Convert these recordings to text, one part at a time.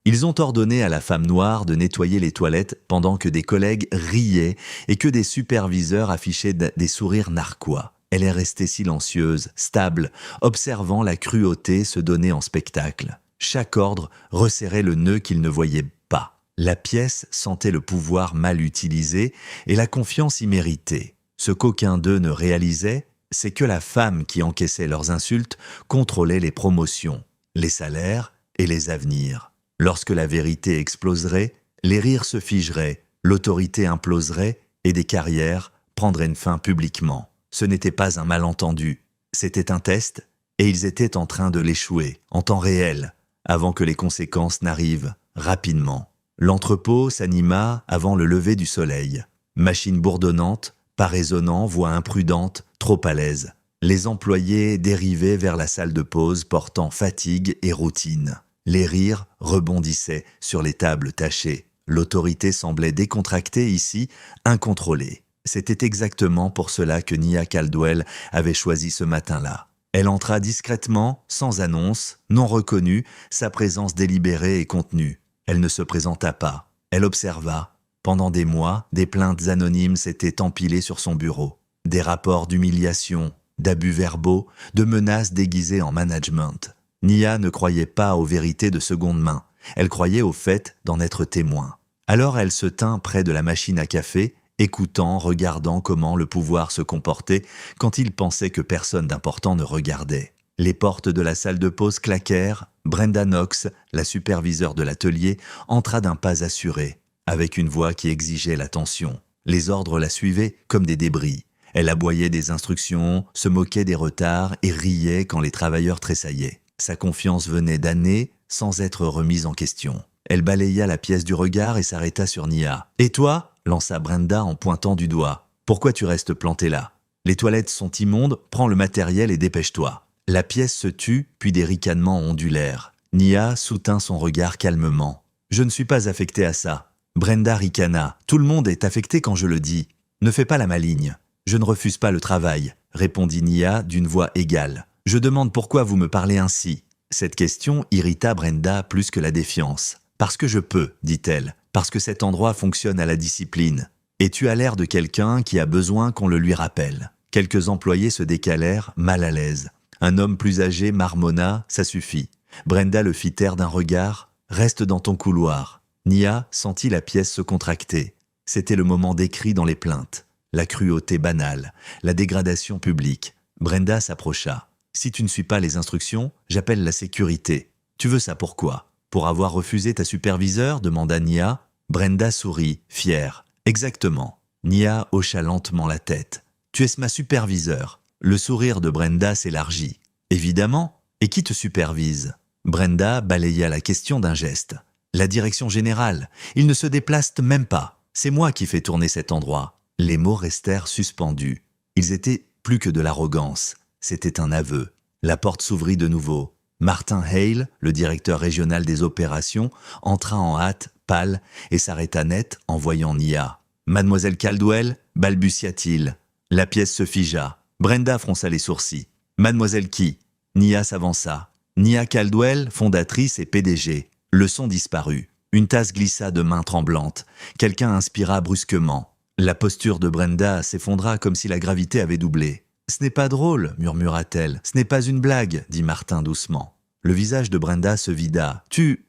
Ils ont ordonné à la femme noire de nettoyer les toilettes pendant que des collègues riaient et que des superviseurs affichaient des sourires narquois. Elle est restée silencieuse, stable, observant la cruauté se donner en spectacle. Chaque ordre resserrait le nœud qu'il ne voyait pas. La pièce sentait le pouvoir mal utilisé et la confiance imméritée. Ce qu'aucun d'eux ne réalisait, c'est que la femme qui encaissait leurs insultes contrôlait les promotions, les salaires et les avenirs. Lorsque la vérité exploserait, les rires se figeraient, l'autorité imploserait et des carrières prendraient une fin publiquement. Ce n'était pas un malentendu, c'était un test et ils étaient en train de l'échouer, en temps réel, avant que les conséquences n'arrivent rapidement. L'entrepôt s'anima avant le lever du soleil. Machine bourdonnante, pas résonnant, voix imprudente, trop à l'aise. Les employés dérivaient vers la salle de pause portant fatigue et routine. Les rires rebondissaient sur les tables tachées. L'autorité semblait décontractée ici, incontrôlée. C'était exactement pour cela que Nia Caldwell avait choisi ce matin-là. Elle entra discrètement, sans annonce, non reconnue, sa présence délibérée et contenue. Elle ne se présenta pas. Elle observa. Pendant des mois, des plaintes anonymes s'étaient empilées sur son bureau. Des rapports d'humiliation, d'abus verbaux, de menaces déguisées en management. Nia ne croyait pas aux vérités de seconde main. Elle croyait au fait d'en être témoin. Alors elle se tint près de la machine à café, écoutant, regardant comment le pouvoir se comportait quand il pensait que personne d'important ne regardait. Les portes de la salle de pause claquèrent. Brenda Knox, la superviseure de l'atelier, entra d'un pas assuré, avec une voix qui exigeait l'attention. Les ordres la suivaient comme des débris. Elle aboyait des instructions, se moquait des retards et riait quand les travailleurs tressaillaient. Sa confiance venait d'années sans être remise en question. Elle balaya la pièce du regard et s'arrêta sur Nia. « Et toi ?» lança Brenda en pointant du doigt. « Pourquoi tu restes planté là ? Les toilettes sont immondes, prends le matériel et dépêche-toi. » La pièce se tut, puis des ricanements ondulèrent. Nia soutint son regard calmement. « Je ne suis pas affectée à ça. » Brenda ricana. « Tout le monde est affecté quand je le dis. Ne fais pas la maligne. »« Je ne refuse pas le travail, » répondit Nia d'une voix égale. « Je demande pourquoi vous me parlez ainsi. » Cette question irrita Brenda plus que la défiance. « Parce que je peux, dit-elle. Parce que cet endroit fonctionne à la discipline. Et tu as l'air de quelqu'un qui a besoin qu'on le lui rappelle. » Quelques employés se décalèrent, mal à l'aise. Un homme plus âgé marmonna, ça suffit. Brenda le fit taire d'un regard, reste dans ton couloir. Nia sentit la pièce se contracter. C'était le moment décrit dans les plaintes. La cruauté banale, la dégradation publique. Brenda s'approcha. Si tu ne suis pas les instructions, j'appelle la sécurité. Tu veux ça pourquoi ? Pour avoir refusé ta superviseure ? Demanda Nia. Brenda sourit, fière. Exactement. Nia hocha lentement la tête. Tu es ma superviseure. Le sourire de Brenda s'élargit. Évidemment. Et qui te supervise ? Brenda balaya la question d'un geste. La direction générale. Il ne se déplace même pas. C'est moi qui fais tourner cet endroit. Les mots restèrent suspendus. Ils étaient plus que de l'arrogance. C'était un aveu. La porte s'ouvrit de nouveau. Martin Hale, le directeur régional des opérations, entra en hâte, pâle, et s'arrêta net en voyant Nia. « Mademoiselle Caldwell » balbutia-t-il. La pièce se figea. Brenda fronça les sourcils. « Mademoiselle qui ?» Nia s'avança. Nia Caldwell, fondatrice et PDG. Le son disparut. Une tasse glissa de mains tremblantes. Quelqu'un inspira brusquement. La posture de Brenda s'effondra comme si la gravité avait doublé. « Ce n'est pas drôle, murmura-t-elle. Ce n'est pas une blague, dit Martin doucement. Le visage de Brenda se vida. Tu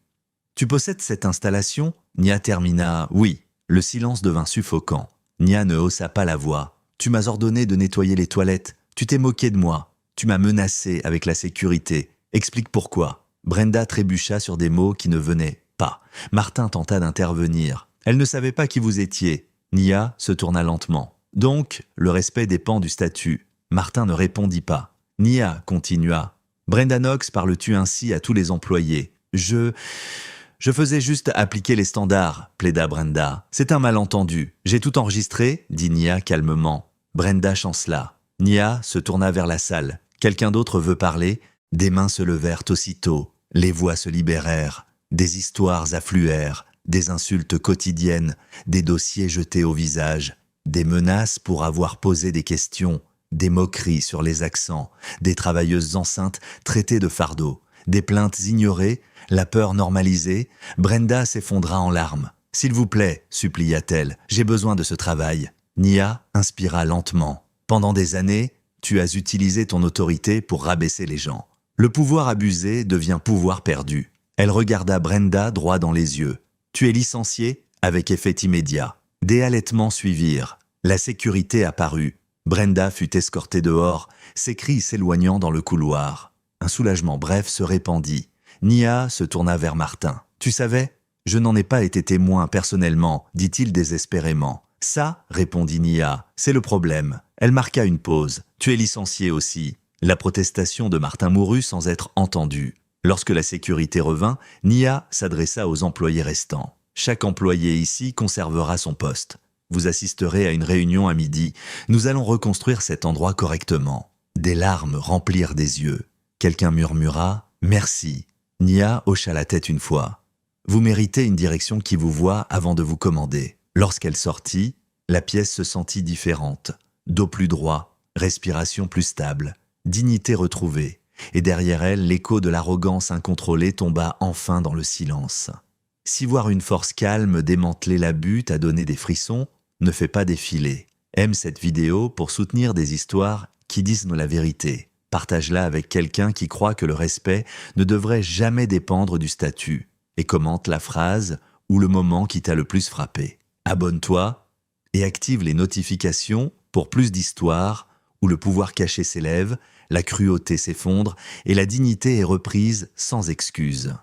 possèdes cette installation ?» Nia termina. « Oui. » Le silence devint suffocant. Nia ne haussa pas la voix. « Tu m'as ordonné de nettoyer les toilettes. Tu t'es moqué de moi. Tu m'as menacé avec la sécurité. Explique pourquoi. » Brenda trébucha sur des mots qui ne venaient pas. Martin tenta d'intervenir. Elle ne savait pas qui vous étiez. Nia se tourna lentement. « Donc, le respect dépend du statut. » Martin ne répondit pas. Nia continua. « Brenda Knox parle-tu ainsi à tous les employés ? Je faisais juste appliquer les standards, plaida Brenda. C'est un malentendu. J'ai tout enregistré, dit Nia calmement. Brenda chancela. Nia se tourna vers la salle. Quelqu'un d'autre veut parler ? Des mains se levèrent aussitôt. Les voix se libérèrent. Des histoires affluèrent. Des insultes quotidiennes. Des dossiers jetés au visage. Des menaces pour avoir posé des questions. Des moqueries sur les accents. Des travailleuses enceintes traitées de fardeaux. Des plaintes ignorées, La peur normalisée, Brenda s'effondra en larmes. « S'il vous plaît, supplia-t-elle, j'ai besoin de ce travail. » Nia inspira lentement. « Pendant des années, tu as utilisé ton autorité pour rabaisser les gens. Le pouvoir abusé devient pouvoir perdu. » Elle regarda Brenda droit dans les yeux. « Tu es licenciée ?» avec effet immédiat. Des halètements suivirent. La sécurité apparut. Brenda fut escortée dehors, ses cris s'éloignant dans le couloir. Un soulagement bref se répandit. Nia se tourna vers Martin. « Tu savais ? Je n'en ai pas été témoin personnellement, dit-il désespérément. « Ça, répondit Nia, c'est le problème. » Elle marqua une pause. « Tu es licencié aussi. » La protestation de Martin mourut sans être entendue. Lorsque la sécurité revint, Nia s'adressa aux employés restants. « Chaque employé ici conservera son poste. Vous assisterez à une réunion à midi. Nous allons reconstruire cet endroit correctement. » Des larmes remplirent des yeux. Quelqu'un murmura « Merci ». Nia hocha la tête une fois. « Vous méritez une direction qui vous voit avant de vous commander. » Lorsqu'elle sortit, la pièce se sentit différente. Dos plus droit, respiration plus stable, dignité retrouvée. Et derrière elle, l'écho de l'arrogance incontrôlée tomba enfin dans le silence. Si voir une force calme démanteler l'abus t'a donné des frissons, ne fais pas défiler. Aime cette vidéo pour soutenir des histoires qui disent la vérité. Partage-la avec quelqu'un qui croit que le respect ne devrait jamais dépendre du statut. Et commente la phrase ou le moment qui t'a le plus frappé. Abonne-toi et active les notifications pour plus d'histoires où le pouvoir caché s'élève, la cruauté s'effondre et la dignité est reprise sans excuse.